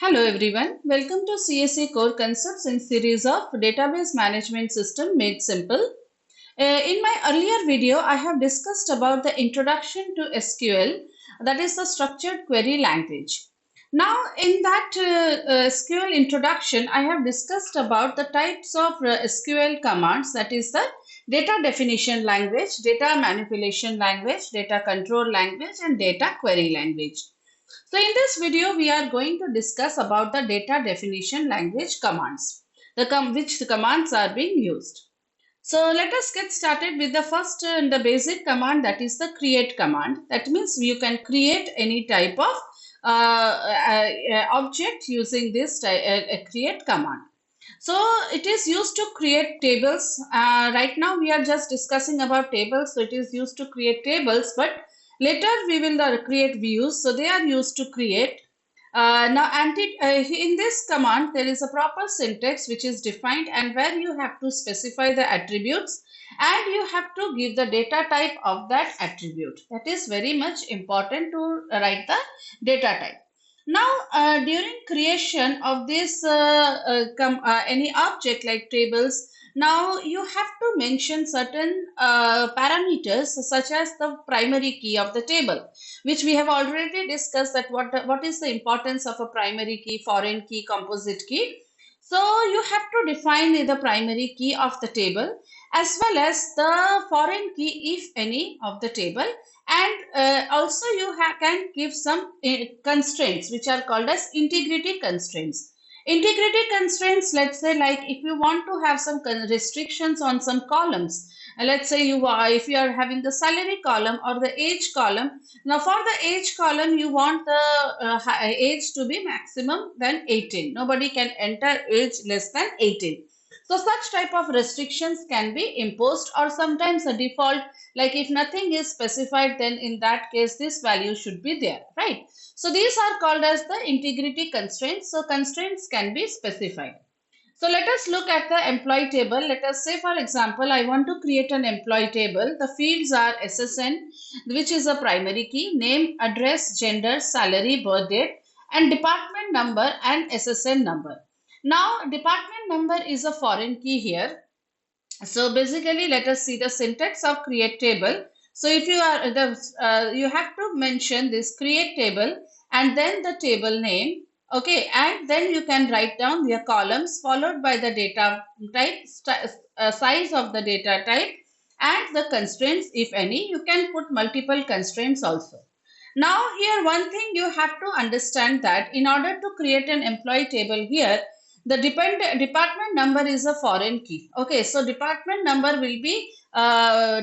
Hello everyone, welcome to CSE Core Concepts in series of Database Management System Made Simple. In my earlier video, I have discussed about the introduction to SQL, that is the structured query language. Now, in that SQL introduction, I have discussed about the types of SQL commands, that is the data definition language, data manipulation language, data control language, and data query language. So in this video, we are going to discuss about the data definition language commands, which the commands are being used. So let us get started with the first and the basic command, that is the create command. That means you can create any type of object using this create command. So it is used to create tables. Right now we are just discussing about tables. So it is used to create tables, but later we will create views. So they are used to create. In this command, there is a proper syntax which is defined and where you have to specify the attributes and you have to give the data type of that attribute. That is very much important to write the data type. Now, during creation of this any object like tables, now you have to mention certain parameters such as the primary key of the table, which we have already discussed that what is the importance of a primary key, foreign key, composite key. So you have to define the primary key of the table as well as the foreign key, if any, of the table, and also you can give some constraints which are called as integrity constraints. Integrity constraints, let's say, like if you want to have some restrictions on some columns, let's say if you are having the salary column or the age column. Now for the age column you want the age to be maximum than 18. Nobody can enter age less than 18. So such type of restrictions can be imposed, or sometimes a default, like if nothing is specified, then in that case this value should be there, right? So these are called as the integrity constraints. So constraints can be specified. So let us look at the employee table. Let us say, for example, I want to create an employee table. The fields are SSN, which is a primary key, name, address, gender, salary, birth date, and department number and SSN number. Now, department number is a foreign key here. So basically, let us see the syntax of create table. So if you are you have to mention this create table and then the table name. Okay, and then you can write down your columns followed by the data type, size of the data type, and the constraints, if any. You can put multiple constraints also. Now here one thing you have to understand, that in order to create an employee table here, the department number is a foreign key. Okay, so department number will be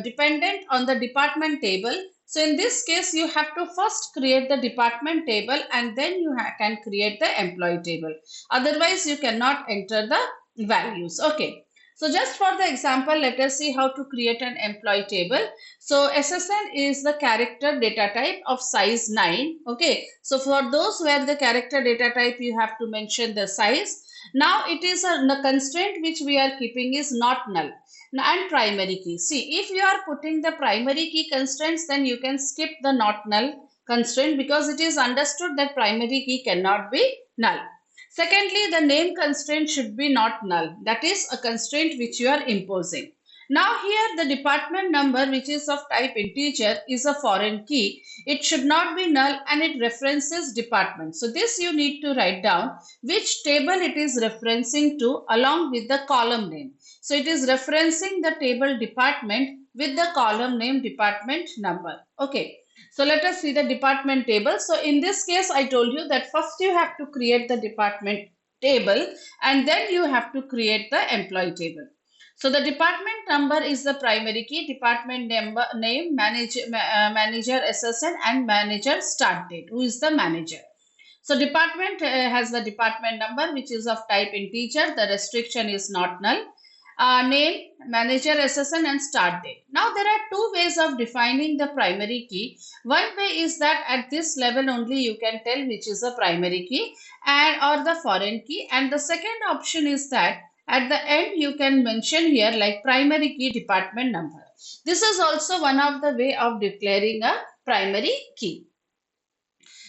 dependent on the department table. So in this case, you have to first create the department table and then you can create the employee table. Otherwise, you cannot enter the values. Okay. So just for the example, let us see how to create an employee table. So SSN is the character data type of size 9. Okay. So for those where the character data type, you have to mention the size. Now it is the constraint which we are keeping is not null and primary key. See, if you are putting the primary key constraints, then you can skip the not null constraint because it is understood that primary key cannot be null. Secondly, the name constraint should be not null. That is a constraint which you are imposing. Now here the department number, which is of type integer, is a foreign key. It should not be null and it references department. So this you need to write down which table it is referencing to along with the column name. So it is referencing the table department with the column name department number. Okay. So let us see the department table. So in this case, I told you that first you have to create the department table and then you have to create the employee table. So the department number is the primary key, department name, manager SSN, and manager start date, who is the manager. So department has the department number which is of type integer. The restriction is not null. Name, manager SSN, and start date. Now there are two ways of defining the primary key. One way is that at this level only you can tell which is the primary key and or the foreign key. And the second option is that at the end you can mention here like primary key department number. This is also one of the way of declaring a primary key.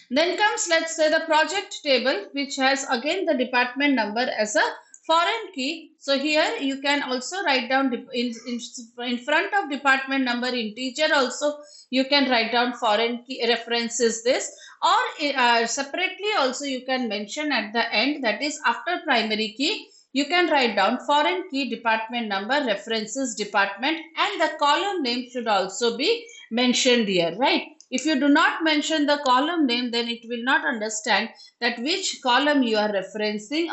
Then comes, let's say, the project table, which has again the department number as a foreign key. So here you can also write down in front of department number integer also you can write down foreign key references this, or separately also you can mention at the end, that is after primary key you can write down foreign key department number references department, and the column name should also be mentioned here, right? If you do not mention the column name, then it will not understand that which column you are referencing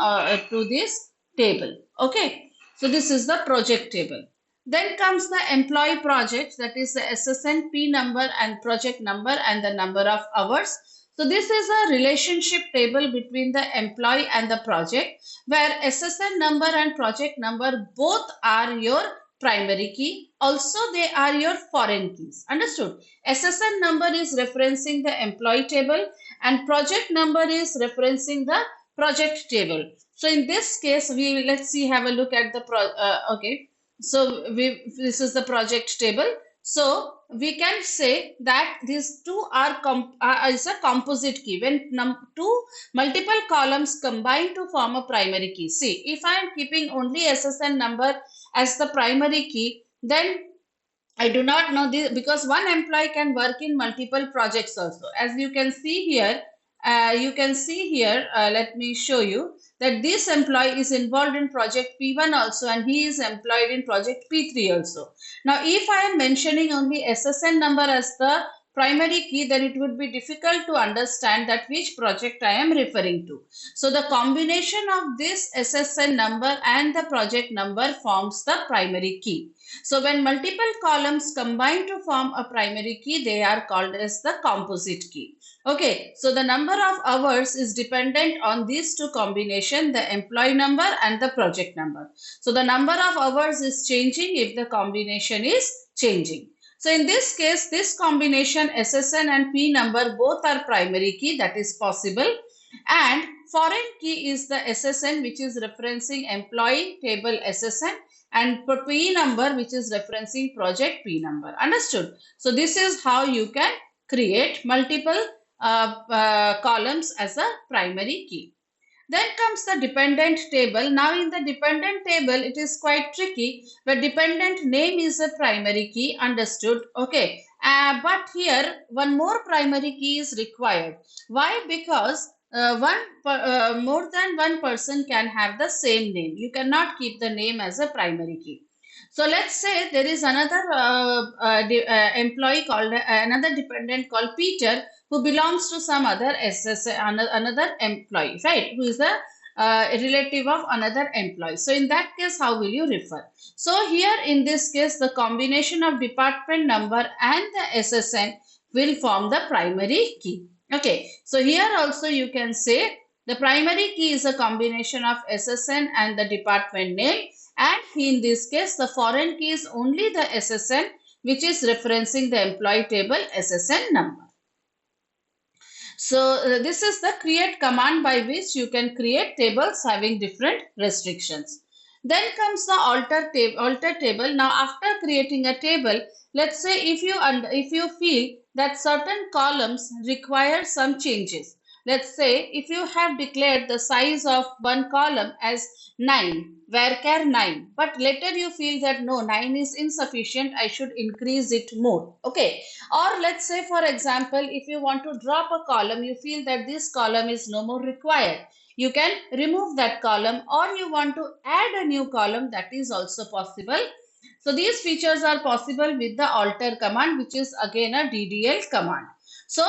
to this table. Okay. So this is the project table. Then comes the employee project, that is the SSN, P number and project number and the number of hours. So this is a relationship table between the employee and the project, where SSN number and project number both are your primary key. Also, they are your foreign keys. Understood? SSN number is referencing the employee table and project number is referencing the project table. So in this case, let's see, have a look at the okay. So this is the project table. So we can say that these two are is a composite key. When two multiple columns combine to form a primary key. See, if I am keeping only SSN number as the primary key, then I do not know this, because one employee can work in multiple projects also. As you can see here, let me show you that this employee is involved in project P1 also, and he is employed in project P3 also. Now, if I am mentioning only SSN number as the primary key, then it would be difficult to understand that which project I am referring to. So the combination of this SSN number and the project number forms the primary key. So when multiple columns combine to form a primary key, they are called as the composite key. Okay, so the number of hours is dependent on these two combination, the employee number and the project number. So the number of hours is changing if the combination is changing. So in this case, this combination SSN and P number both are primary key, that is possible. And foreign key is the SSN, which is referencing employee table SSN, and P number, which is referencing project P number. Understood? So this is how you can create multiple columns as a primary key. Then comes the dependent table. Now in the dependent table, it is quite tricky, where dependent name is a primary key. Understood? Okay. But here one more primary key is required. Why? Because more than one person can have the same name. You cannot keep the name as a primary key. So let's say there is another employee called another dependent called Peter, who belongs to some other another employee, right? Who is a relative of another employee. So in that case, how will you refer? So here in this case, the combination of department number and the SSN will form the primary key. Okay, so here also you can say the primary key is a combination of SSN and the department name, and in this case the foreign key is only the SSN, which is referencing the employee table SSN number. So this is the create command by which you can create tables having different restrictions. Then comes the alter table. Now after creating a table, let's say if you feel that certain columns require some changes. Let's say if you have declared the size of one column as 9, varchar 9, but later you feel that no, 9 is insufficient, I should increase it more. Okay. Or let's say, for example, if you want to drop a column, you feel that this column is no more required. You can remove that column, or you want to add a new column, that is also possible. So these features are possible with the alter command, which is again a DDL command. So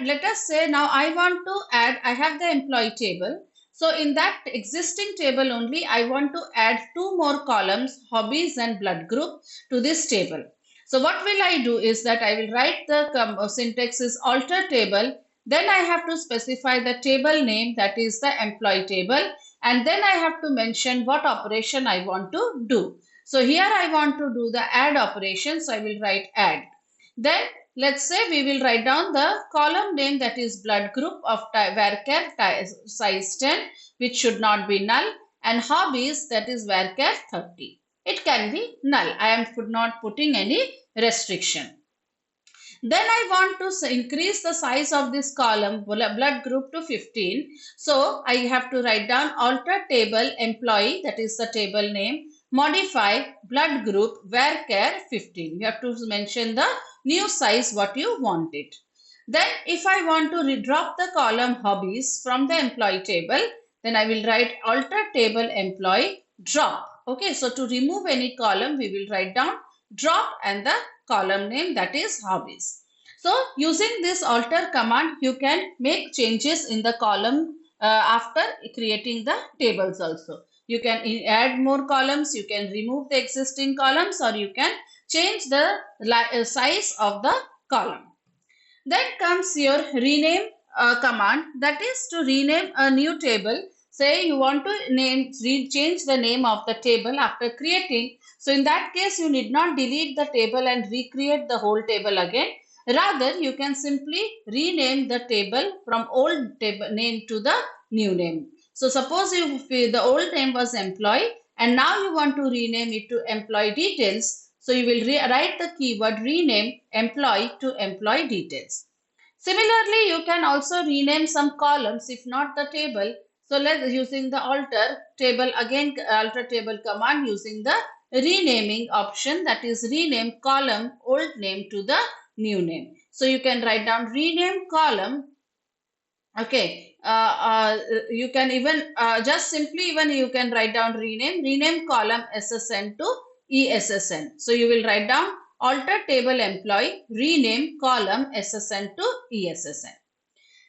let us say now I want to add, I have the employee table. So in that existing table only, I want to add two more columns, hobbies and blood group, to this table. So what will I do is that I will write the syntax is alter table. Then I have to specify the table name, that is the employee table. And then I have to mention what operation I want to do. So here I want to do the add operation. So I will write add. Then let's say we will write down the column name, that is blood group of varchar size 10, which should not be null, and hobbies, that is varchar 30. It can be null. I am not putting any restriction. Then I want to increase the size of this column blood group to 15. So I have to write down alter table employee, that is the table name, modify blood group varchar 15. You have to mention the new size what you want it. Then if I want to drop the column hobbies from the employee table, then I will write alter table employee drop. Okay, so to remove any column, we will write down drop and the column name, that is hobbies. So using this alter command, you can make changes in the column after creating the tables also. You can add more columns, you can remove the existing columns, or you can change the size of the column. Then comes your rename command, that is to rename a new table. Say you want to change the name of the table after creating. So in that case, you need not delete the table and recreate the whole table again. Rather, you can simply rename the table from old table name to the new name. So suppose the old name was employee and now you want to rename it to employee details. So you will write the keyword rename employee to employee details. Similarly, you can also rename some columns if not the table. So let's using the alter table again, alter table command using the renaming option, that is rename column old name to the new name. So you can write down rename column. Okay, you can even just simply you can write down rename column SSN to ESSN. So you will write down alter table employee rename column SSN to ESSN.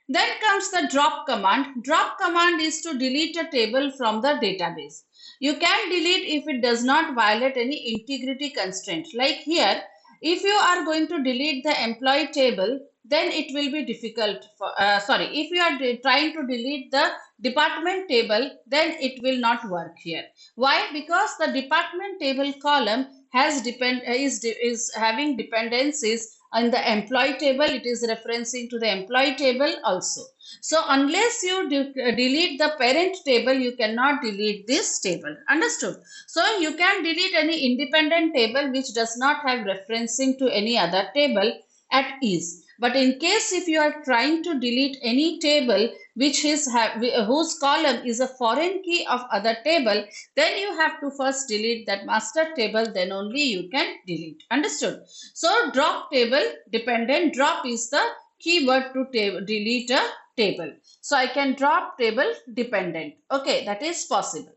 Then comes the drop command. Drop command is to delete a table from the database. You can delete if it does not violate any integrity constraint. Like here, if you are going to delete the employee table, then it will be difficult for, if you are trying to delete the department table, then it will not work here. Why? Because the department table column is having dependencies on the employee table. It is referencing to the employee table also. So unless you delete the parent table, you cannot delete this table. Understood? So you can delete any independent table which does not have referencing to any other table at ease. But in case if you are trying to delete any table whose column is a foreign key of other table, then you have to first delete that master table, then only you can delete. Understood? So drop table dependent, drop is the keyword to delete a table. So I can drop table dependent. Okay, that is possible.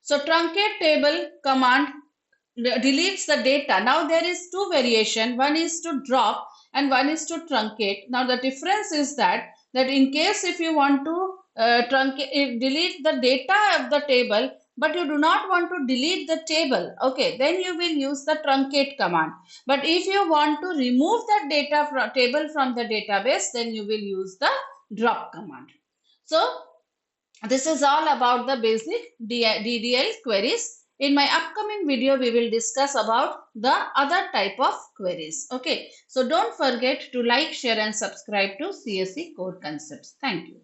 So truncate table command deletes the data. Now there is two variation. One is to drop and one is to truncate. Now the difference is that in case if you want to delete the data of the table, but you do not want to delete the table, okay, then you will use the truncate command. But if you want to remove the data table from the database, then you will use the drop command. So this is all about the basic DDL queries. In my upcoming video, we will discuss about the other type of queries. Okay, so don't forget to like, share and subscribe to CSE Code Concepts. Thank you.